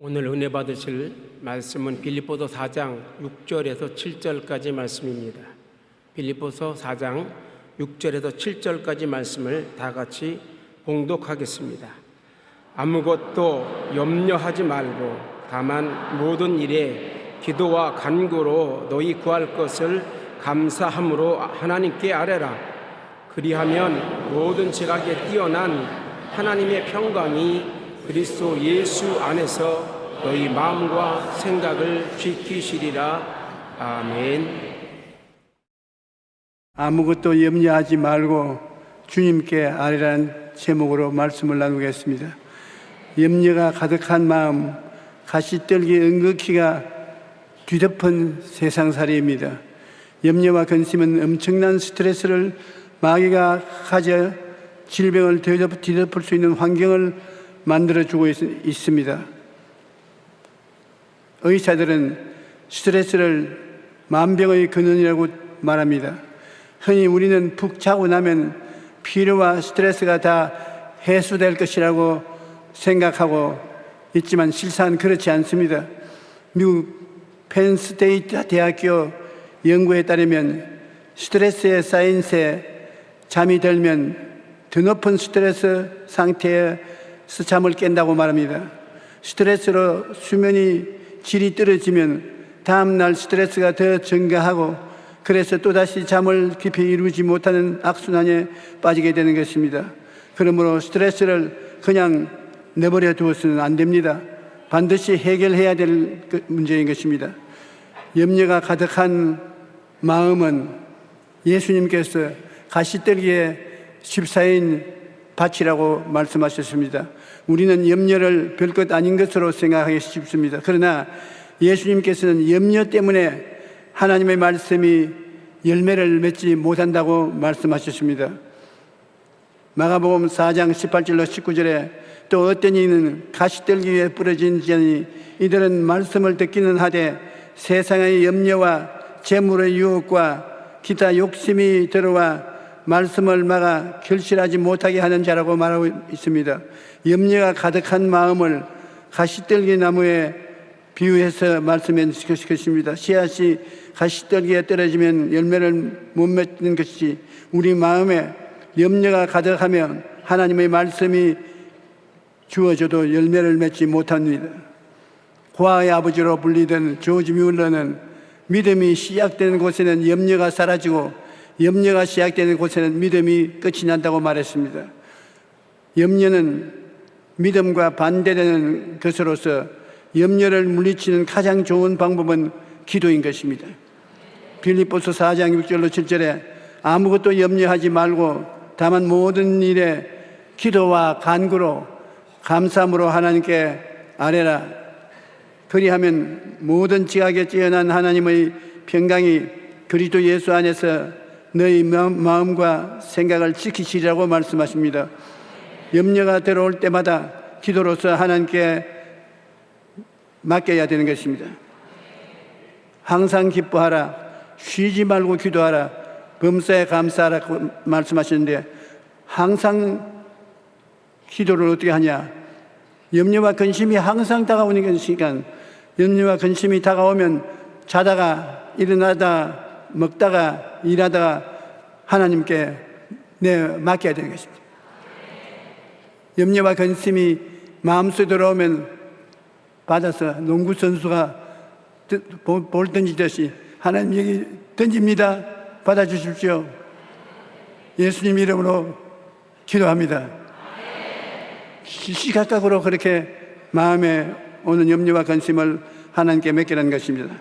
오늘 은혜 받으실 말씀은 빌립보서 4장 6절에서 7절까지 말씀입니다. 빌립보서 4장 6절에서 7절까지 말씀을 다 같이 봉독하겠습니다. 아무것도 염려하지 말고 다만 모든 일에 기도와 간구로 너희 구할 것을 감사함으로 하나님께 아뢰라. 그리하면 모든 지각에 뛰어난 하나님의 평강이 그리스도 예수 안에서 너희 마음과 생각을 지키시리라. 아멘. 아무것도 염려하지 말고 주님께 아뢰라는 제목으로 말씀을 나누겠습니다. 염려가 가득한 마음, 가시떨기 은극히가 뒤덮은 세상살이입니다. 염려와 근심은 엄청난 스트레스를 마귀가 가져 질병을 뒤덮을 수 있는 환경을 만들어주고 있습니다. 의사들은 스트레스를 만병의 근원이라고 말합니다. 흔히 우리는 푹 자고 나면 피로와 스트레스가 다 해소될 것이라고 생각하고 있지만 실상 그렇지 않습니다. 미국 펜스테이트 대학교 연구에 따르면 스트레스에 쌓인 새 잠이 들면 더 높은 스트레스 상태에서 잠을 깬다고 말합니다. 스트레스로 수면이 질이 떨어지면 다음날 스트레스가 더 증가하고 그래서 또다시 잠을 깊이 이루지 못하는 악순환에 빠지게 되는 것입니다. 그러므로 스트레스를 그냥 내버려 두어서는 안 됩니다. 반드시 해결해야 될 문제인 것입니다. 염려가 가득한 마음은 예수님께서 가시떨기에 집사인 밭이라고 말씀하셨습니다. 우리는 염려를 별것 아닌 것으로 생각하기 쉽습니다. 그러나 예수님께서는 염려 때문에 하나님의 말씀이 열매를 맺지 못한다고 말씀하셨습니다. 마가복음 4장 18절로 19절에 또 어떤 이는 가시떨기 위에 부러진 자니 이들은 말씀을 듣기는 하되 세상의 염려와 재물의 유혹과 기타 욕심이 들어와 말씀을 막아 결실하지 못하게 하는 자라고 말하고 있습니다. 염려가 가득한 마음을 가시떨기 나무에 비유해서 말씀해 주실 것입니다. 씨앗이 가시떨기에 떨어지면 열매를 못 맺는 것이 우리 마음에 염려가 가득하면 하나님의 말씀이 주어져도 열매를 맺지 못합니다. 고아의 아버지로 불리던 조지 뮬러는 믿음이 시작되는 곳에는 염려가 사라지고 염려가 시작되는 곳에는 믿음이 끝이 난다고 말했습니다. 염려는 믿음과 반대되는 것으로서 염려를 물리치는 가장 좋은 방법은 기도인 것입니다. 빌립보서 4장 6절로 7절에 아무것도 염려하지 말고 다만 모든 일에 기도와 간구로 감사함으로 하나님께 아뢰라. 그리하면 모든 지각에 뛰어난 하나님의 평강이 그리스도 예수 안에서 너희 마음과 생각을 지키시리라고 말씀하십니다. 염려가 들어올 때마다 기도로서 하나님께 맡겨야 되는 것입니다. 항상 기뻐하라. 쉬지 말고 기도하라. 범사에 감사하라고 말씀하시는데 항상 기도를 어떻게 하냐? 염려와 근심이 항상 다가오는 것이니까 염려와 근심이 다가오면 자다가 일어나다 먹다가 일하다가 하나님께 맡겨야 되는 것입니다. 염려와 근심이 마음속에 들어오면 받아서 농구 선수가 볼 던지듯이 하나님 여기 던집니다. 받아주십시오. 예수님 이름으로 기도합니다. 시각각으로 그렇게 마음에 오는 염려와 근심을 하나님께 맡기라는 것입니다.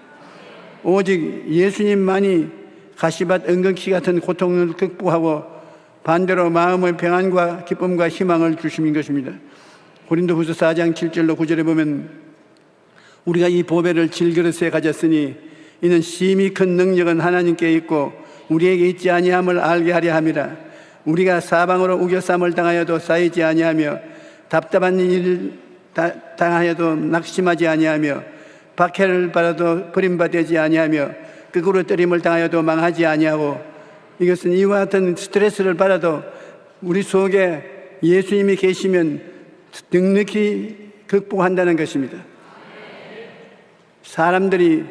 오직 예수님만이 가시밭 은근히 같은 고통을 극복하고 반대로 마음의 평안과 기쁨과 희망을 주시는 것입니다. 고린도후서 4장 7절로 9절에 보면 우리가 이 보배를 질그릇에 가졌으니 이는 심히 큰 능력은 하나님께 있고 우리에게 있지 아니함을 알게 하려 함이라. 우리가 사방으로 우겨쌈을 당하여도 쌓이지 아니하며 답답한 일 당하여도 낙심하지 아니하며 박해를 받아도 버림받지 아니하며 거꾸로 뜨림을 당하여도 망하지 아니하고 이것은 이와 같은 스트레스를 받아도 우리 속에 예수님이 계시면 넉넉히 극복한다는 것입니다. 사람들이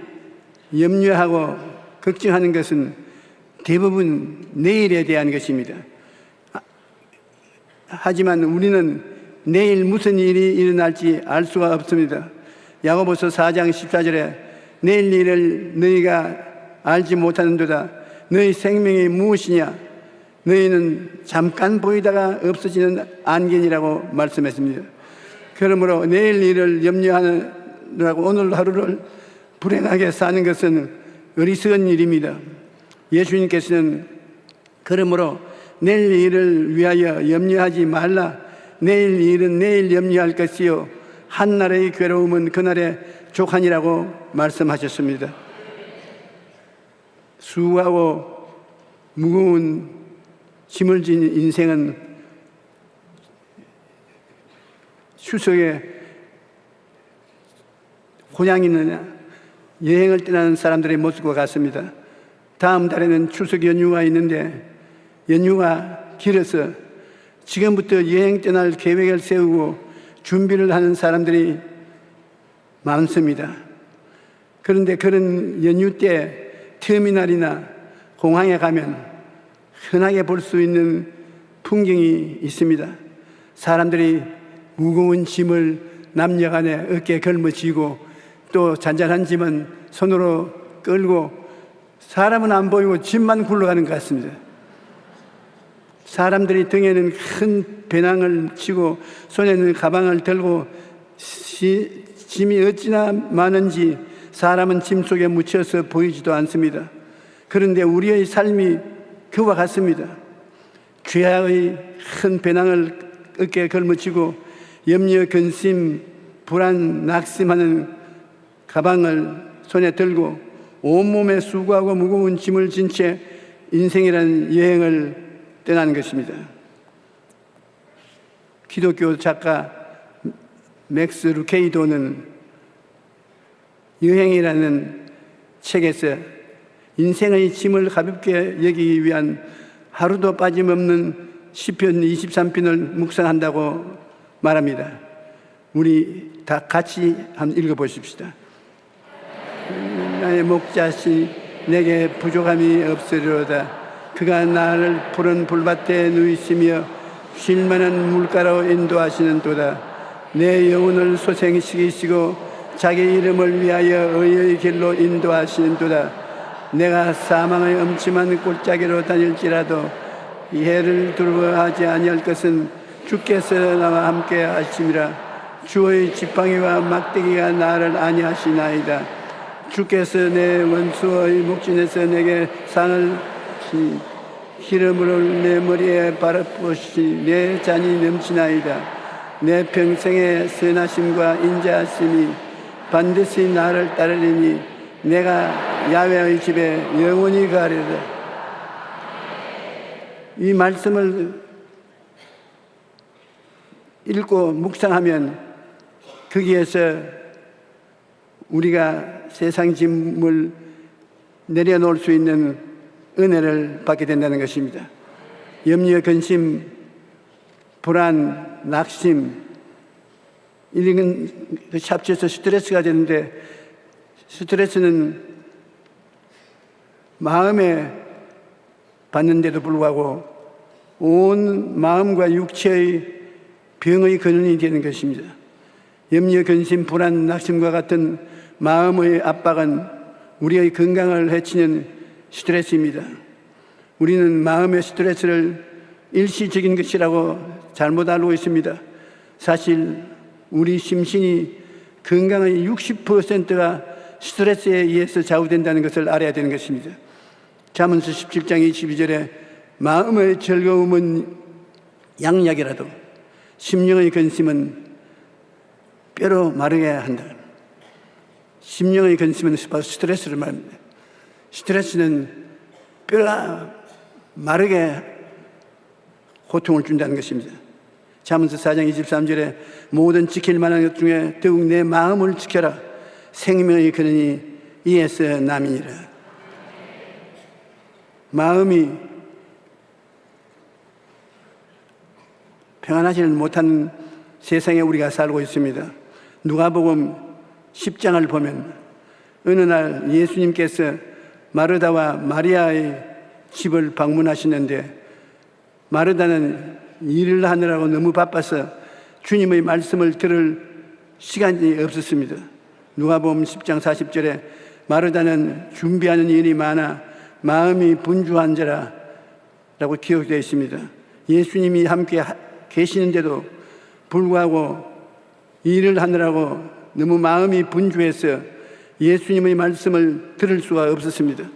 염려하고 걱정하는 것은 대부분 내일에 대한 것입니다. 하지만 우리는 내일 무슨 일이 일어날지 알 수가 없습니다. 야고보서 4장 14절에 내일 일을 너희가 알지 못하는도다. 너희 생명이 무엇이냐? 너희는 잠깐 보이다가 없어지는 안개니라고 말씀했습니다. 그러므로 내일 일을 염려하느라고 오늘 하루를 불행하게 사는 것은 어리석은 일입니다. 예수님께서는 그러므로 내일 일을 위하여 염려하지 말라. 내일 일은 내일 염려할 것이요 한날의 괴로움은 그날의 족하니라고 말씀하셨습니다. 수고하고 무거운 짐을 진 인생은 추석에 고향이나 여행을 떠나는 사람들의 모습과 같습니다. 다음 달에는 추석 연휴가 있는데 연휴가 길어서 지금부터 여행 떠날 계획을 세우고 준비를 하는 사람들이 많습니다. 그런데 그런 연휴 때 터미널이나 공항에 가면 흔하게 볼 수 있는 풍경이 있습니다. 사람들이 무거운 짐을 남녀간에 어깨에 걸머쥐고 또 잔잔한 짐은 손으로 끌고 사람은 안 보이고 짐만 굴러가는 것 같습니다. 사람들이 등에는 큰 배낭을 치고 손에는 가방을 들고 짐이 어찌나 많은지 사람은 짐 속에 묻혀서 보이지도 않습니다. 그런데 우리의 삶이 그와 같습니다. 죄악의 큰 배낭을 어깨에 걸머쥐고 염려, 근심, 불안, 낙심하는 가방을 손에 들고 온몸에 수고하고 무거운 짐을 진 채 인생이라는 여행을 떠나는 것입니다. 기독교 작가 맥스 루케이도는 여행이라는 책에서 인생의 짐을 가볍게 여기기 위한 하루도 빠짐없는 시편 23편을 묵상한다고 말합니다. 우리 다 같이 한번 읽어보십시다. 나의 목자시 내게 부족함이 없으리로다. 그가 나를 푸른 불밭에 누이시며 쉴만한 물가로 인도하시는도다. 내 영혼을 소생시키시고 자기 이름을 위하여 의의 길로 인도하시는도다. 내가 사망의 엄침한 골짜기로 다닐지라도 이 해를 두려워하지 아니할 것은 주께서 나와 함께 하심이라. 주의 지팡이와 막대기가 나를 안위하시나이다. 주께서 내 원수의 목전에서 내게 상을 기름으로 내 머리에 바르시니 내 잔이 넘치나이다. 내 평생의 선하심과 인자하심이 반드시 나를 따르리니 내가 야훼의 집에 영원히 가리라. 이 말씀을 읽고 묵상하면 거기에서 우리가 세상 짐을 내려놓을 수 있는 은혜를 받게 된다는 것입니다. 염려, 근심, 불안, 낙심 이런 것이 합쳐서 스트레스가 되는데 스트레스는 마음에 받는데도 불구하고 온 마음과 육체의 병의 근원이 되는 것입니다. 염려, 근심, 불안, 낙심과 같은 마음의 압박은 우리의 건강을 해치는 스트레스입니다. 우리는 마음의 스트레스를 일시적인 것이라고 잘못 알고 있습니다. 사실 우리 심신이 건강의 60%가 스트레스에 의해서 좌우된다는 것을 알아야 되는 것입니다. 잠언서 17장 22절에 마음의 즐거움은 양약이라도 심령의 근심은 뼈로 마르게 한다. 심령의 근심은 바로 스트레스를 말합니다. 스트레스는 뼈가 마르게 고통을 준다는 것입니다. 잠언서 4장 23절에 모든 지킬 만한 것 중에 더욱 내 마음을 지켜라. 생명의 근원이 이에서 남이니라. 마음이 평안하지 못하는 세상에 우리가 살고 있습니다. 누가복음 10장을 보면 어느 날 예수님께서 마르다와 마리아의 집을 방문하시는데 마르다는 일을 하느라고 너무 바빠서 주님의 말씀을 들을 시간이 없었습니다. 누가복음 10장 40절에 마르다는 준비하는 일이 많아 마음이 분주한 자라 라고 기록되어 있습니다. 예수님이 함께 계시는데도 불구하고 일을 하느라고 너무 마음이 분주해서 예수님의 말씀을 들을 수가 없었습니다.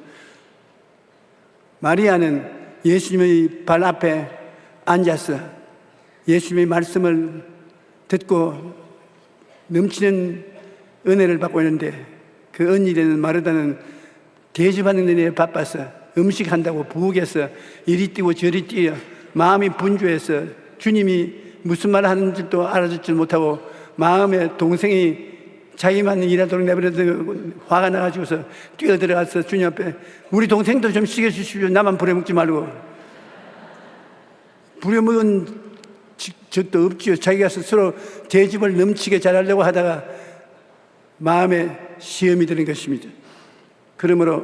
마리아는 예수님의 발 앞에 앉아서 예수님의 말씀을 듣고 넘치는 은혜를 받고 있는데 그 언니 되는 마르다는 대접하는 일에 바빠서 음식한다고 부엌에서 이리 뛰고 저리 뛰어 마음이 분주해서 주님이 무슨 말 하는 줄도 알아듣지 못하고 마음에 동생이 자기만 일하도록 내버려두고 화가 나가지고서 뛰어들어가서 주님 앞에 우리 동생도 좀 시켜주십시오. 나만 부려먹지 말고. 부려먹은 적도 없지요. 자기가 스스로 대접을 넘치게 잘하려고 하다가 마음에 시험이 드는 것입니다. 그러므로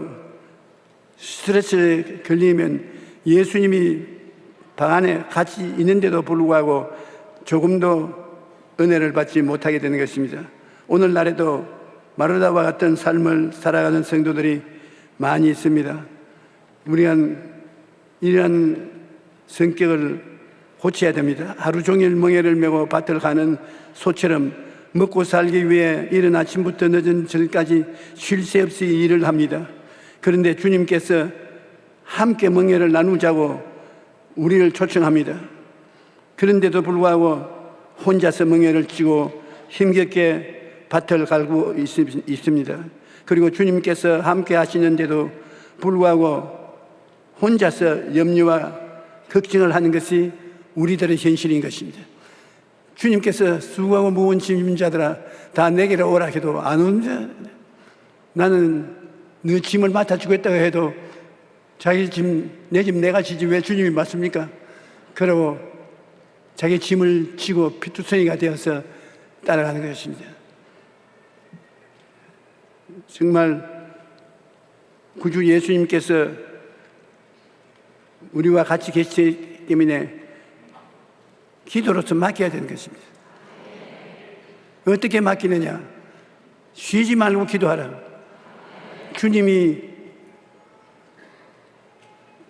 스트레스에 걸리면 예수님이 방 안에 같이 있는데도 불구하고 조금도 은혜를 받지 못하게 되는 것입니다. 오늘날에도 마르다와 같은 삶을 살아가는 성도들이 많이 있습니다. 우리가 이러한 성격을 고쳐야 됩니다. 하루 종일 멍에를 메고 밭을 가는 소처럼 먹고 살기 위해 이른 아침부터 늦은 저녁까지 쉴 새 없이 일을 합니다. 그런데 주님께서 함께 멍에를 나누자고 우리를 초청합니다. 그런데도 불구하고 혼자서 멍에를 쥐고 힘겹게 밭을 갈고 있습니다. 그리고 주님께서 함께 하시는데도 불구하고 혼자서 염려와 걱정을 하는 것이 우리들의 현실인 것입니다. 주님께서 수고하고 무거운 짐진 자들아 다 내게로 오라 해도 안 온다. 나는 너 짐을 맡아주겠다고 해도 자기 짐, 내 짐 내가 지지 왜 주님이 맡습니까? 그러고 자기 짐을 지고 피투성이가 되어서 따라가는 것입니다. 정말 구주 예수님께서 우리와 같이 계시기 때문에 기도로서 맡겨야 되는 것입니다. 어떻게 맡기느냐? 쉬지 말고 기도하라. 주님이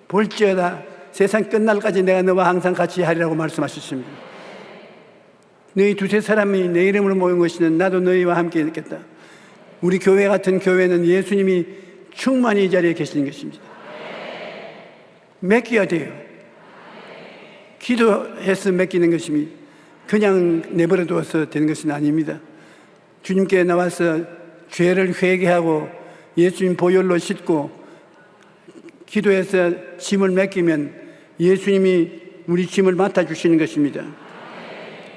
볼지어다 세상 끝날까지 내가 너와 항상 같이 하리라고 말씀하셨습니다. 너희 두세 사람이 내 이름으로 모인 것이는 나도 너희와 함께 있겠다. 우리 교회 같은 교회는 예수님이 충만히 이 자리에 계시는 것입니다. 맡겨야 돼요. 기도해서 맡기는 것이 그냥 내버려 두어서 되는 것은 아닙니다. 주님께 나와서 죄를 회개하고 예수님 보혈로 씻고 기도해서 짐을 맡기면 예수님이 우리 짐을 맡아주시는 것입니다.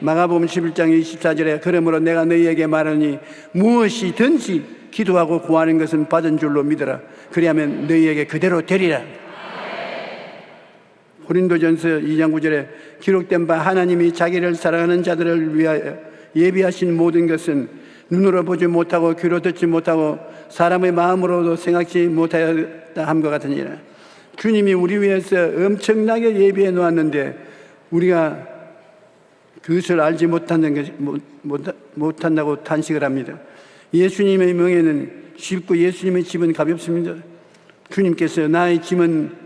마가복음 11장 24절에 그러므로 내가 너희에게 말하니 무엇이든지 기도하고 구하는 것은 받은 줄로 믿어라. 그리하면 너희에게 그대로 되리라. 고린도전서 2장 9절에 기록된 바 하나님이 자기를 사랑하는 자들을 위하여 예비하신 모든 것은 눈으로 보지 못하고 귀로 듣지 못하고 사람의 마음으로도 생각지 못하였다 함과 같으니라. 주님이 우리 위해서 엄청나게 예비해 놓았는데 우리가 그것을 알지 못한다고 탄식을 합니다. 예수님의 명예는 쉽고 예수님의 짐은 가볍습니다. 주님께서 나의 짐은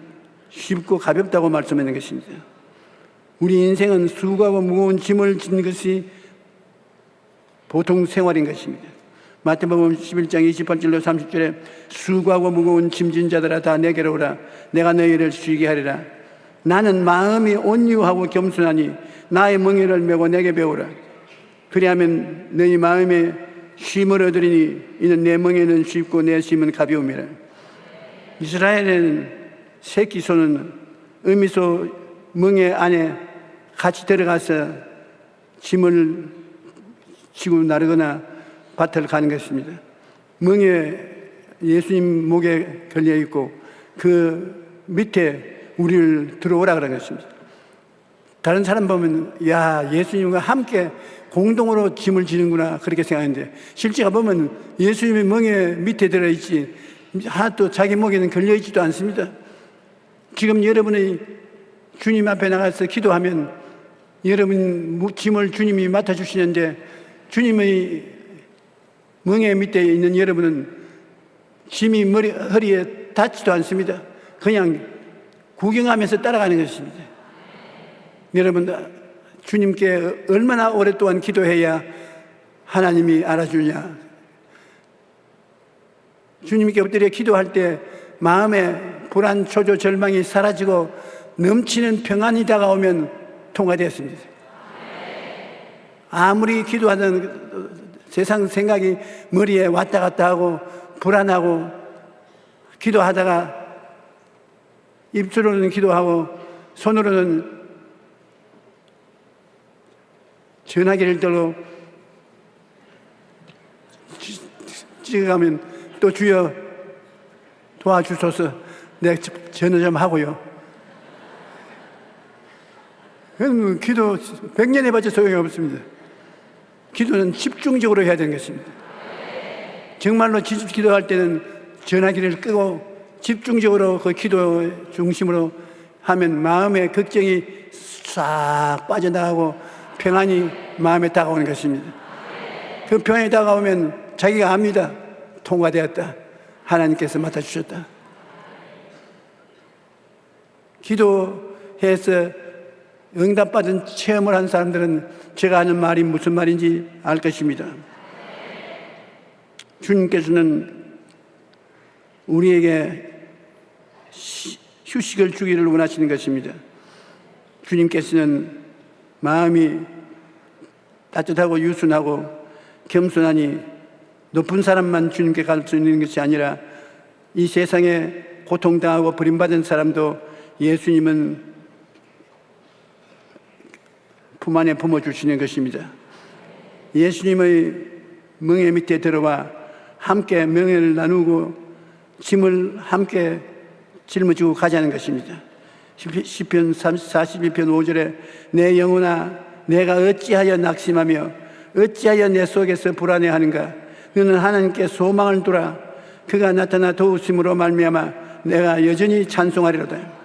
쉽고 가볍다고 말씀하는 것입니다. 우리 인생은 수고하고 무거운 짐을 지는 것이 보통 생활인 것입니다. 마태복음 11장 28절로 30절에 수고하고 무거운 짐진 자들아 다 내게로 오라. 내가 너희를 쉬게 하리라. 나는 마음이 온유하고 겸손하니 나의 멍에를 메고 내게 배우라. 그리하면 너희 마음에 쉼을 얻으리니 이는 내 멍에는 쉽고 내 짐은 가벼움이라. 이스라엘에는 새끼 소는 어미소 멍에 안에 같이 들어가서 짐을 지고 나르거나 밭을 가는 것입니다. 멍에 예수님 목에 걸려 있고 그 밑에 우리를 들어오라 그런 것입니다. 다른 사람 보면 야, 예수님과 함께 공동으로 짐을 지는구나 그렇게 생각하는데, 실제가 보면 예수님의 멍에 밑에 들어있지 하나도 자기 목에는 걸려있지도 않습니다. 지금 여러분이 주님 앞에 나가서 기도하면 여러분 짐을 주님이 맡아주시는데, 주님의 멍에 밑에 있는 여러분은 짐이 허리에 닿지도 않습니다. 그냥 구경하면서 따라가는 것입니다. 여러분, 주님께 얼마나 오랫동안 기도해야 하나님이 알아주냐? 주님께 엎드려 기도할 때 마음의 불안, 초조, 절망이 사라지고 넘치는 평안이 다가오면 통과되었습니다. 아무리 기도하던 세상 생각이 머리에 왔다 갔다 하고 불안하고, 기도하다가 입술로는 기도하고 손으로는 전화기를 들고 찍어가면 또 주여 도와주소서, 내가 전화 좀 하고요. 기도 100년 해봤자 소용이 없습니다. 기도는 집중적으로 해야 되는 것입니다. 정말로 기도할 때는 전화기를 끄고 집중적으로 그 기도 중심으로 하면 마음의 걱정이 싹 빠져나가고 평안이 마음에 다가오는 것입니다. 그 평안이 다가오면 자기가 압니다. 통과되었다. 하나님께서 맡아주셨다. 기도해서 응답받은 체험을 한 사람들은 제가 하는 말이 무슨 말인지 알 것입니다. 주님께서는 우리에게 휴식을 주기를 원하시는 것입니다. 주님께서는 마음이 따뜻하고 유순하고 겸손하니 높은 사람만 주님께 갈 수 있는 것이 아니라 이 세상에 고통당하고 버림받은 사람도 예수님은 품 안에 품어주시는 것입니다. 예수님의 멍에 밑에 들어와 함께 명예를 나누고 짐을 함께 짊어지고 가자는 것입니다. 시편 42편 5절에 내 영혼아 내가 어찌하여 낙심하며 어찌하여 내 속에서 불안해하는가. 너는 하나님께 소망을 두라. 그가 나타나 도우심으로 말미암아 내가 여전히 찬송하리로다.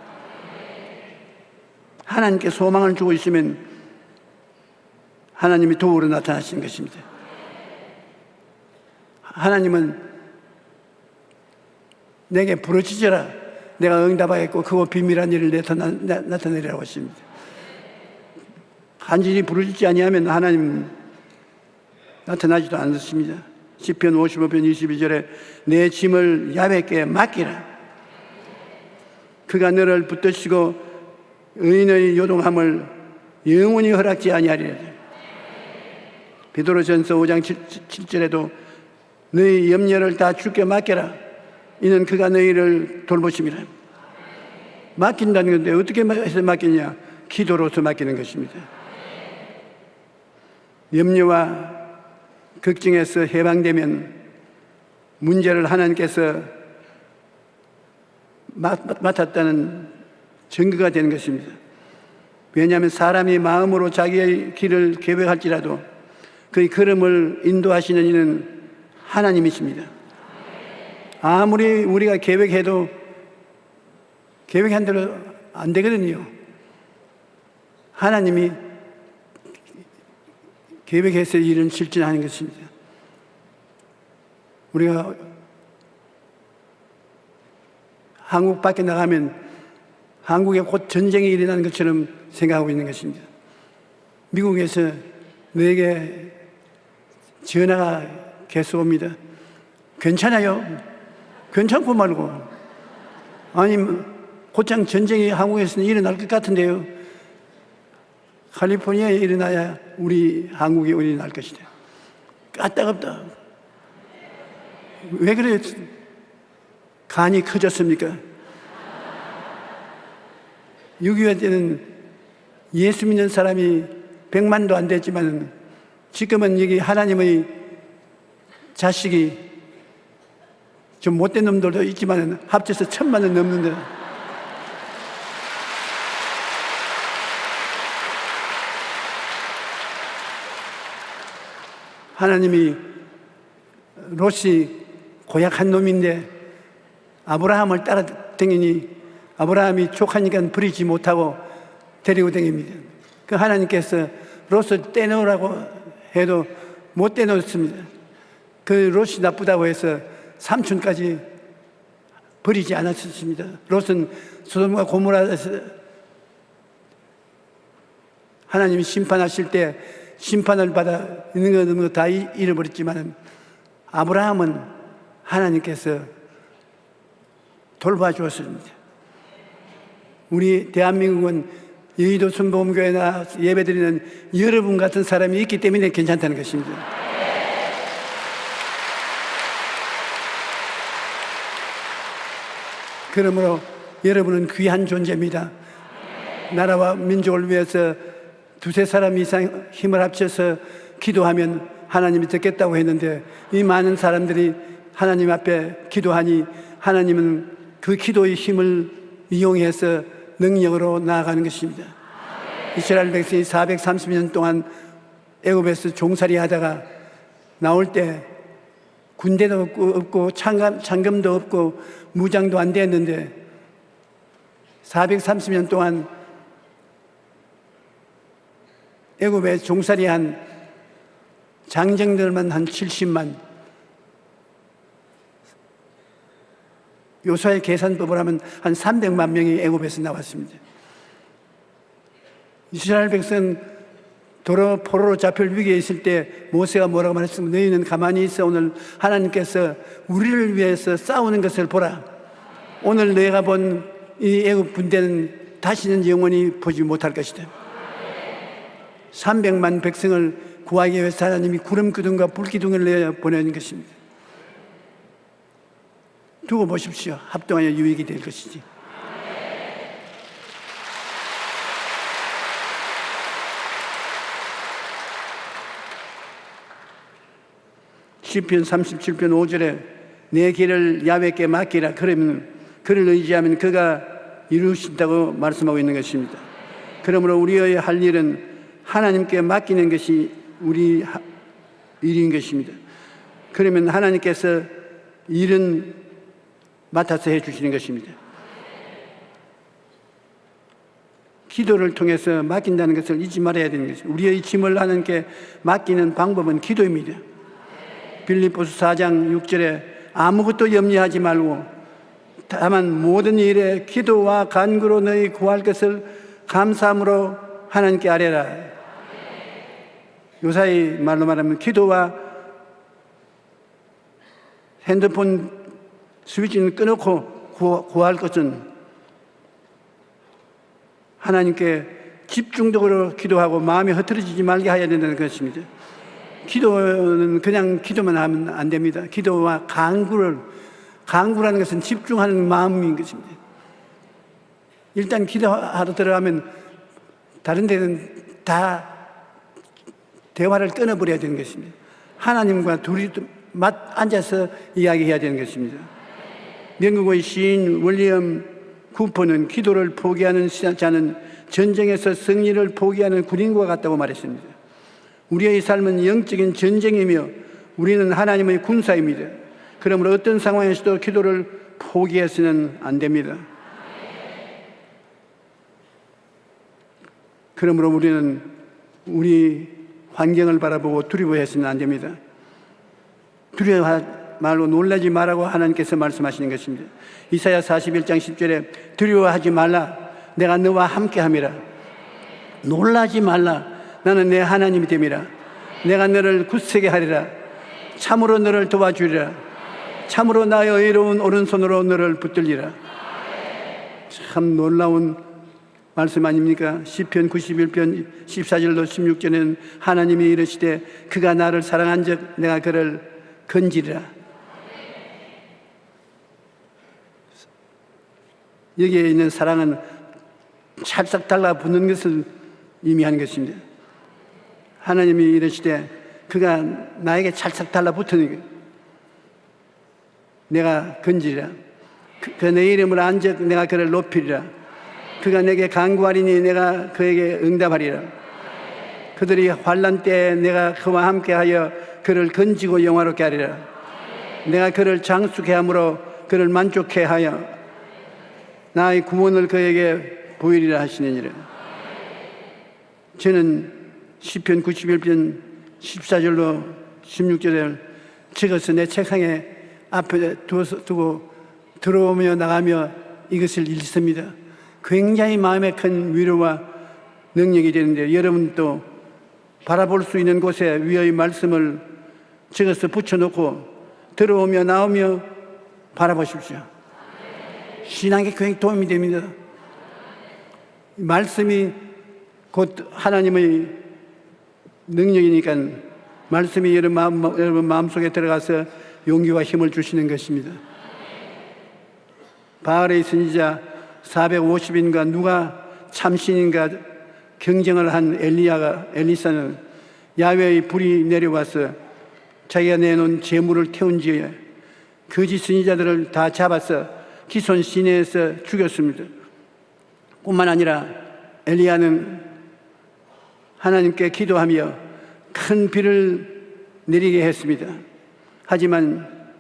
하나님께 소망을 주고 있으면 하나님이 도우러 나타나시는 것입니다. 하나님은 내게 부르짖어라. 내가 응답하겠고 그거 비밀한 일을 나타내리라고 하십니다. 간절히 부르짖지 아니하면 하나님 나타나지도 않습니다. 시편 55편 22절에 내 짐을 야훼께 맡기라. 그가 너를 붙드시고 의인의 요동함을 영원히 허락지 아니하리라. 베드로전서 5장 7절에도 너희 염려를 다 주께 맡겨라. 이는 그가 너희를 돌보심이라. 맡긴다는 건데 어떻게 해서 맡기냐? 기도로서 맡기는 것입니다. 염려와 걱정에서 해방되면 문제를 하나님께서 맡았다는 증거가 되는 것입니다. 왜냐하면 사람이 마음으로 자기의 길을 계획할지라도 그의 걸음을 인도하시는 이는 하나님이십니다. 아무리 우리가 계획해도 계획한 대로 안 되거든요. 하나님이 계획해서 일은 실천하는 것입니다. 우리가 한국 밖에 나가면 한국에 곧 전쟁이 일어나는 것처럼 생각하고 있는 것입니다. 미국에서 너에게 전화가 계속 옵니다. 괜찮아요? 괜찮고 말고. 아니, 곧장 전쟁이 한국에서는 일어날 것 같은데요. 캘리포니아에 일어나야 우리 한국에 일어날 것이다. 까딱없다. 왜 그래? 간이 커졌습니까? 6.25 때는 예수 믿는 사람이 100만도 안 됐지만 지금은 여기 하나님의 자식이 좀 못된 놈들도 있지만 합쳐서 1000만은 넘는다. 하나님이 롯이 고약한 놈인데 아브라함을 따라다니니 아브라함이 족하니까 버리지 못하고 데리고 다닙니다. 그 하나님께서 롯을 떼놓으라고 해도 못 떼놓습니다. 그 롯이 나쁘다고 해서 삼촌까지 버리지 않았습니다. 롯은 소돔과 고모라에서 하나님이 심판하실 때 심판을 받아 있는 거 다 잃어버렸지만 아브라함은 하나님께서 돌봐주었습니다. 우리 대한민국은 여의도 순복음교회 나 예배드리는 여러분 같은 사람이 있기 때문에 괜찮다는 것입니다. 그러므로 여러분은 귀한 존재입니다. 나라와 민족을 위해서 두세 사람 이상 힘을 합쳐서 기도하면 하나님이 듣겠다고 했는데 이 많은 사람들이 하나님 앞에 기도하니 하나님은 그 기도의 힘을 이용해서 능력으로 나아가는 것입니다. 이스라엘 백성이 430년 동안 애굽에서 종살이 하다가 나올 때 군대도 없고 창금도 없고 무장도 안 됐는데 430년 동안 애굽에 종살이한 장정들만 한 70만, 요사의 계산법을 하면 한 300만 명이 애굽에서 나왔습니다. 이스라엘 백성 포로로 잡힐 위기에 있을 때 모세가 뭐라고 말했습니까? 너희는 가만히 있어. 오늘 하나님께서 우리를 위해서 싸우는 것을 보라. 오늘 내가 본 이 애굽 군대는 다시는 영원히 보지 못할 것이다. 300만 백성을 구하기 위해서 하나님이 구름 기둥과 불 기둥을 내어 보내는 것입니다. 두고 보십시오. 합동하여 유익이 될 것이지. 시편 37편 5절에 내 길을 야훼께 맡기라. 그러면 그를 의지하면 그가 이루신다고 말씀하고 있는 것입니다. 그러므로 우리의 할 일은 하나님께 맡기는 것이 우리 일인 것입니다. 그러면 하나님께서 일은 맡아서 해주시는 것입니다. 기도를 통해서 맡긴다는 것을 잊지 말아야 되는 것입니다. 우리의 짐을 하나님께 맡기는 방법은 기도입니다. 빌립보서 4장 6절에 아무것도 염려하지 말고 다만 모든 일에 기도와 간구로 너희 구할 것을 감사함으로 하나님께 아뢰라. 요사이 말로 말하면 기도와 핸드폰 스위치는 끊어놓고 구할 것은 하나님께 집중적으로 기도하고 마음이 흐트러지지 말게 해야 된다는 것입니다. 기도는 그냥 기도만 하면 안 됩니다. 기도와 간구라는 것은 집중하는 마음인 것입니다. 일단 기도하러 들어가면 다른 데는 다 대화를 끊어버려야 되는 것입니다. 하나님과 둘이 앉아서 이야기해야 되는 것입니다. 영국의 시인 윌리엄 쿠퍼는 기도를 포기하는 자는 전쟁에서 승리를 포기하는 군인과 같다고 말했습니다. 우리의 삶은 영적인 전쟁이며 우리는 하나님의 군사입니다. 그러므로 어떤 상황에서도 기도를 포기해서는 안 됩니다. 그러므로 우리는 우리 환경을 바라보고 두려워해서는 안 됩니다. 두려워하지 말고 놀라지 말라고 하나님께서 말씀하시는 것입니다. 이사야 41장 10절에 두려워하지 말라. 내가 너와 함께함이라. 놀라지 말라. 나는 내 하나님이 됨이라. 내가 너를 굳세게 하리라. 참으로 너를 도와주리라. 참으로 나의 의로운 오른손으로 너를 붙들리라. 참 놀라운 말씀 아닙니까? 시편 91편 14절로 16절에는 하나님이 이르시되 그가 나를 사랑한 적 내가 그를 건지리라. 여기에 있는 사랑은 찰싹 달라붙는 것을 의미하는 것입니다. 하나님이 이르시되 그가 나에게 찰싹 달라붙으니 거예요. 내가 건지리라. 그 내 이름을 안적 내가 그를 높이리라. 그가 내게 간구하리니 내가 그에게 응답하리라. 그들이 환난 때에 내가 그와 함께하여 그를 건지고 영화롭게 하리라. 내가 그를 장수케 함으로 그를 만족케 하여 나의 구원을 그에게 보이리라 하시느니라. 저는 시편 91편 14절로 16절을 적어서 내 책상에 앞에 두고 들어오며 나가며 이것을 읽습니다. 굉장히 마음에 큰 위로와 능력이 되는데, 여러분도 바라볼 수 있는 곳에 위의 말씀을 적어서 붙여놓고 들어오며 나오며 바라보십시오. 신앙에 굉장히 도움이 됩니다. 말씀이 곧 하나님의 능력이니까 말씀이 여러분 마음속에 들어가서 용기와 힘을 주시는 것입니다. 바알의 선지자 450인가 누가 참신인가 경쟁을 한 엘리사는 야훼의 불이 내려와서 자기가 내놓은 재물을 태운 뒤에 거짓 선지자들을 다 잡아서 기손 시내에서 죽였습니다. 뿐만 아니라 엘리야는 하나님께 기도하며 큰 비를 내리게 했습니다. 하지만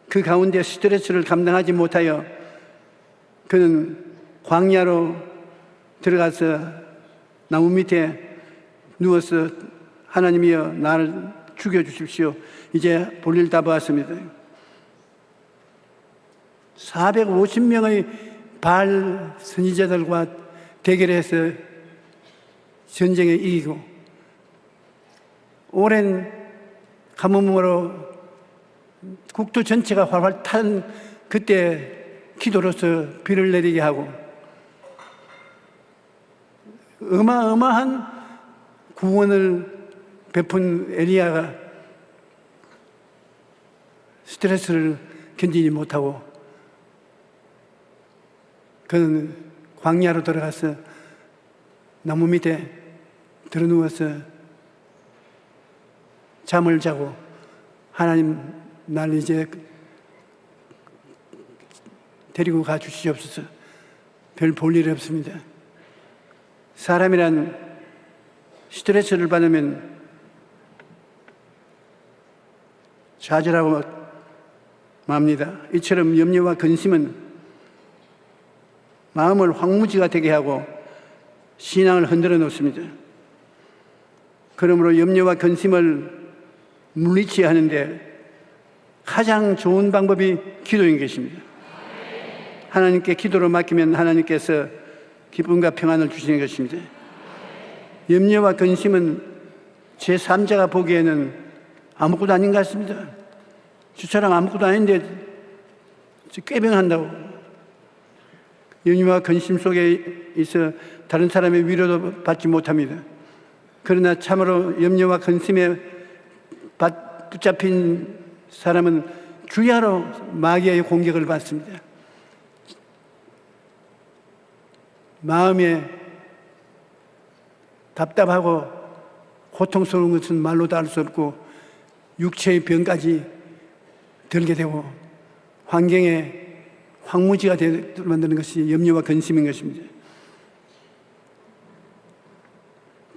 그 가운데 스트레스를 감당하지 못하여 그는 광야로 들어가서 나무 밑에 누워서 하나님이여 나를 죽여주십시오. 이제 볼일 다 보았습니다. 450명의 바알 선지자들과 대결해서 전쟁에 이기고 오랜 가뭄으로 국토 전체가 활활 탄 그때 기도로서 비를 내리게 하고 어마어마한 구원을 베푼 엘리야가 스트레스를 견디지 못하고 그는 광야로 들어가서 나무 밑에 들어누워서 잠을 자고 하나님 날 이제 데리고 가 주시옵소서. 별 볼 일이 없습니다. 사람이란 스트레스를 받으면 좌절하고 맙니다. 이처럼 염려와 근심은 마음을 황무지가 되게 하고 신앙을 흔들어 놓습니다. 그러므로 염려와 근심을 물리쳐야 하는데 가장 좋은 방법이 기도인 것입니다. 하나님께 기도로 맡기면 하나님께서 기쁨과 평안을 주시는 것입니다. 염려와 근심은 제3자가 보기에는 아무것도 아닌 것 같습니다. 저 사람 아무것도 아닌데 꾀병한다고. 염려와 근심 속에 있어 다른 사람의 위로도 받지 못합니다. 그러나 참으로 염려와 근심에 붙잡힌 사람은 주야로 마귀의 공격을 받습니다. 마음에 답답하고 고통스러운 것은 말로도 할 수 없고 육체의 병까지 들게 되고 환경에 황무지가 만드는 것이 염려와 근심인 것입니다.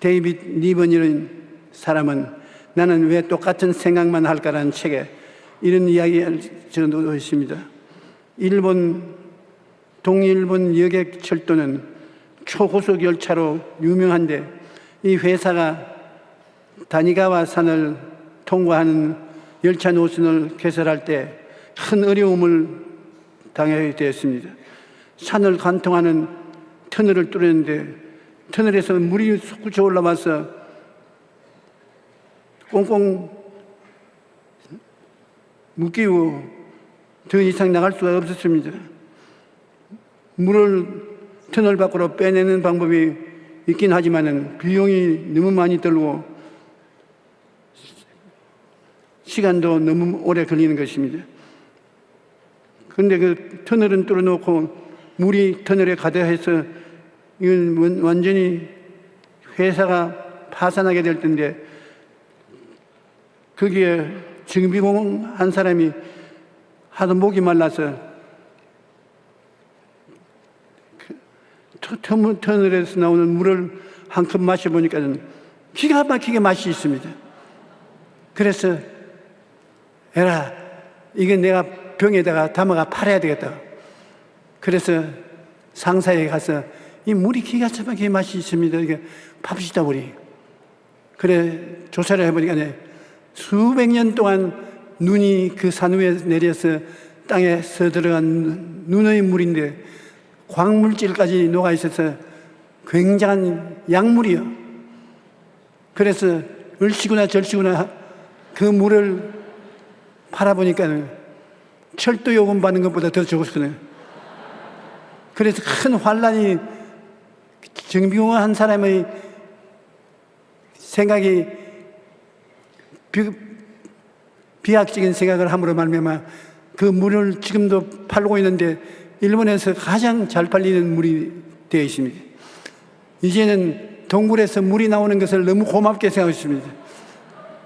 데이빗 리번이라는 사람은 나는 왜 똑같은 생각만 할까라는 책에 이런 이야기를 적어놓고 있습니다. 동일본 여객철도는 초고속 열차로 유명한데 이 회사가 다니가와 산을 통과하는 열차 노선을 개설할 때 큰 어려움을 당하게 되었습니다. 산을 관통하는 터널을 뚫었는데 터널에서 물이 솟구쳐 올라와서 꽁꽁 묶이고 더 이상 나갈 수가 없었습니다. 물을 터널 밖으로 빼내는 방법이 있긴 하지만 비용이 너무 많이 들고 시간도 너무 오래 걸리는 것입니다. 그런데 그 터널은 뚫어놓고 물이 터널에 가득해서 이건 완전히 회사가 파산하게 될 텐데 거기에 정비공 한 사람이 하도 목이 말라서 터널에서 나오는 물을 한 컵 마셔보니까 기가 막히게 맛이 있습니다. 그래서 에라, 이게 내가 병에다가 담아가 팔아야 되겠다. 그래서 상사에 가서 이 물이 기가 차게 맛이 있습니다. 이게 팝시다 우리. 그래 조사를 해보니까 수백 년 동안 눈이 그 산 위에 내려서 땅에 서들어간 눈의 물인데 광물질까지 녹아 있어서 굉장한 약물이요. 그래서 얼씨구나 절씨구나 그 물을 팔아보니까 철도 요금 받는 것보다 더 좋았거든요. 그래서 큰 환란이 정비공한 사람의 생각이 비약적인 생각을 함으로 말미암아 그 물을 지금도 팔고 있는데 일본에서 가장 잘 팔리는 물이 되어 있습니다. 이제는 동굴에서 물이 나오는 것을 너무 고맙게 생각했습니다.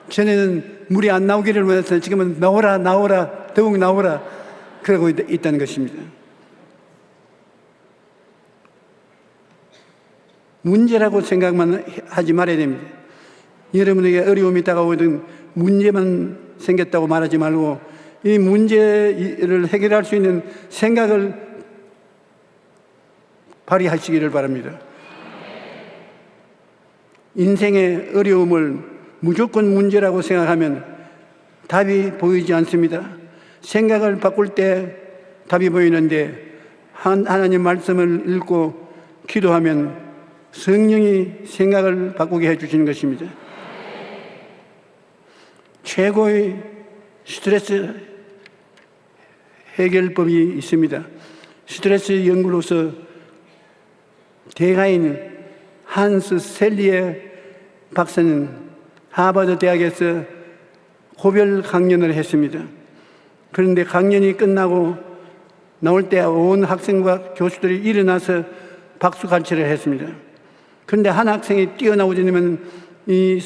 전에는 물이 안 나오기를 원해서 지금은 나오라 나오라 더욱 나오라 그러고 있다는 것입니다. 문제라고 생각만 하지 말아야 됩니다. 여러분에게 어려움이 다가오든 문제만 생겼다고 말하지 말고 이 문제를 해결할 수 있는 생각을 발휘하시기를 바랍니다. 인생의 어려움을 무조건 문제라고 생각하면 답이 보이지 않습니다. 생각을 바꿀 때 답이 보이는데 하나님 말씀을 읽고 기도하면 성령이 생각을 바꾸게 해주시는 것입니다. 최고의 스트레스 해결법이 있습니다. 스트레스 연구로서 대가인 한스 셀리에 박사는 하버드 대학에서 고별 강연을 했습니다. 그런데 강연이 끝나고 나올 때 온 학생과 교수들이 일어나서 박수 갈채를 했습니다. 그런데 한 학생이 뛰어나오자면 이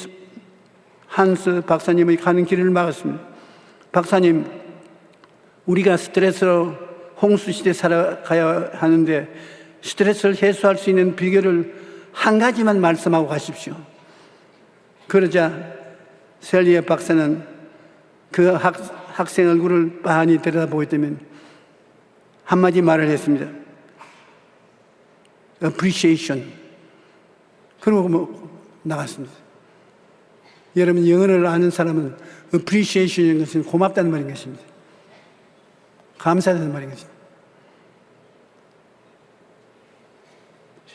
한스 박사님의 가는 길을 막았습니다. 박사님, 우리가 스트레스로 홍수시대 살아가야 하는데 스트레스를 해소할 수 있는 비결을 한 가지만 말씀하고 가십시오. 그러자 셀리에 박사는 그 학생 얼굴을 빤히 들여다보고 있다면 한마디 말을 했습니다. appreciation. 그러고 나갔습니다. 여러분, 영어를 아는 사람은 appreciation인 것은 고맙다는 말인 것입니다. 감사하다는 말인 것입니다.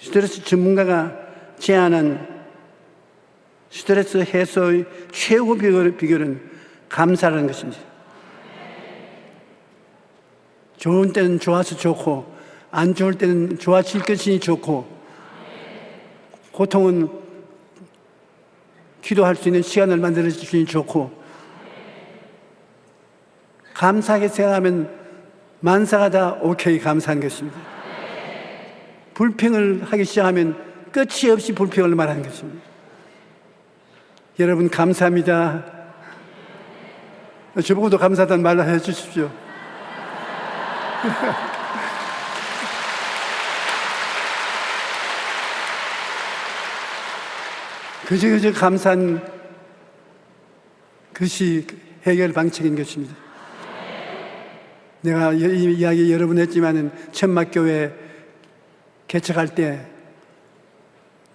스트레스 전문가가 제안한 스트레스 해소의 최고 비결은 감사라는 것입니다. 좋은 때는 좋아서 좋고 안 좋을 때는 좋아질 것이니 좋고 고통은 기도할 수 있는 시간을 만들어 주시니 좋고 감사하게 생각하면 만사가 다 오케이 감사한 것입니다. 불평을 하기 시작하면 끝이 없이 불평을 말하는 것입니다. 여러분 감사합니다. 저보고도 감사하다는 말을 해주십시오. 그저 감사한 것이 해결 방책인 것입니다. 내가 이 이야기 여러 번 했지만은 천막교회 개척할 때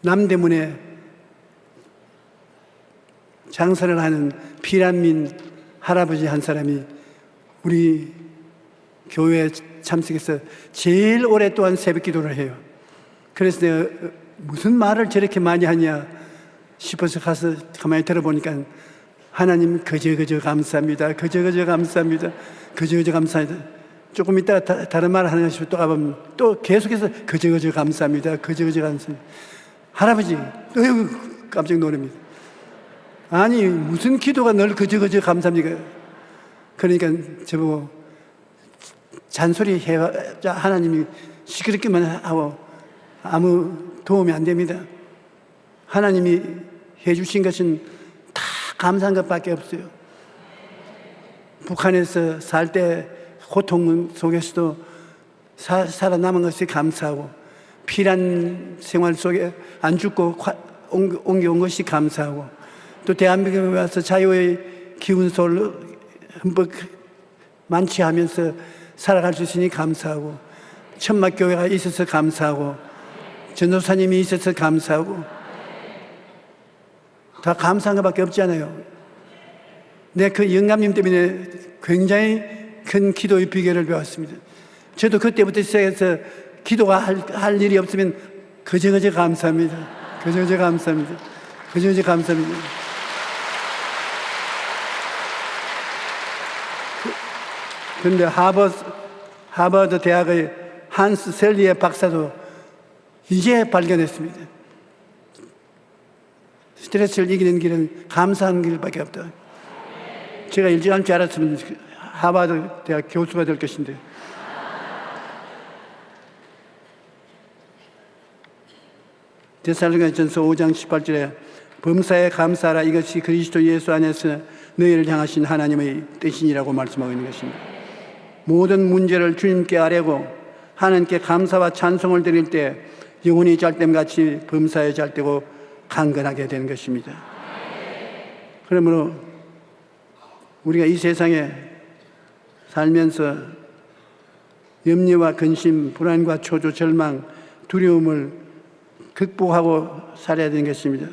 남대문에 장사를 하는 피란민 할아버지 한 사람이 우리 교회에 참석해서 제일 오랫동안 새벽 기도를 해요. 그래서 내가 무슨 말을 저렇게 많이 하냐 싶어서 가서 가만히 들어보니까 하나님 그저 감사합니다. 그저 감사합니다. 그저 감사합니다. 조금 있다가 다른 말 하나 싶어 또 가보면 또 계속해서 그저 감사합니다. 그저 감사합니다. 할아버지 깜짝 놀랍니다. 아니 무슨 기도가 늘 그저 감사합니까? 그러니까 저보고 잔소리 해자 하나님이 시끄럽기만 하고 아무 도움이 안 됩니다. 하나님이 해주신 것은 다 감사한 것밖에 없어요. 북한에서 살 때 고통 속에서도 살아남은 것이 감사하고 피란 생활 속에 안 죽고 옮겨온 것이 감사하고 또 대한민국에 와서 자유의 기운 소를 흠뻑 만취하면서 살아갈 수 있으니 감사하고, 천막교회가 있어서 감사하고, 전도사님이 있어서 감사하고, 다 감사한 것밖에 없잖아요. 내 그 영감님 때문에 굉장히 큰 기도의 비결을 배웠습니다. 저도 그때부터 시작해서 기도가 할 일이 없으면 그저 감사합니다. 그저 감사합니다. 그저 감사합니다. 그런데 하버드 대학의 한스 셀리의 박사도 이제 발견했습니다. 스트레스를 이기는 길은 감사하는 길밖에 없다. 제가 일찍할 줄 알았으면 하버드 대학 교수가 될 것인데. 데살로니가전서 5장 18절에 범사에 감사하라, 이것이 그리스도 예수 안에서 너희를 향하신 하나님의 뜻이니라고 말씀하고 있는 것입니다. 모든 문제를 주님께 아뢰고 하나님께 감사와 찬송을 드릴 때 영혼이 잘됨같이 범사에 잘되고 강건하게 되는 것입니다. 그러므로 우리가 이 세상에 살면서 염려와 근심, 불안과 초조, 절망, 두려움을 극복하고 살아야 되는 것입니다.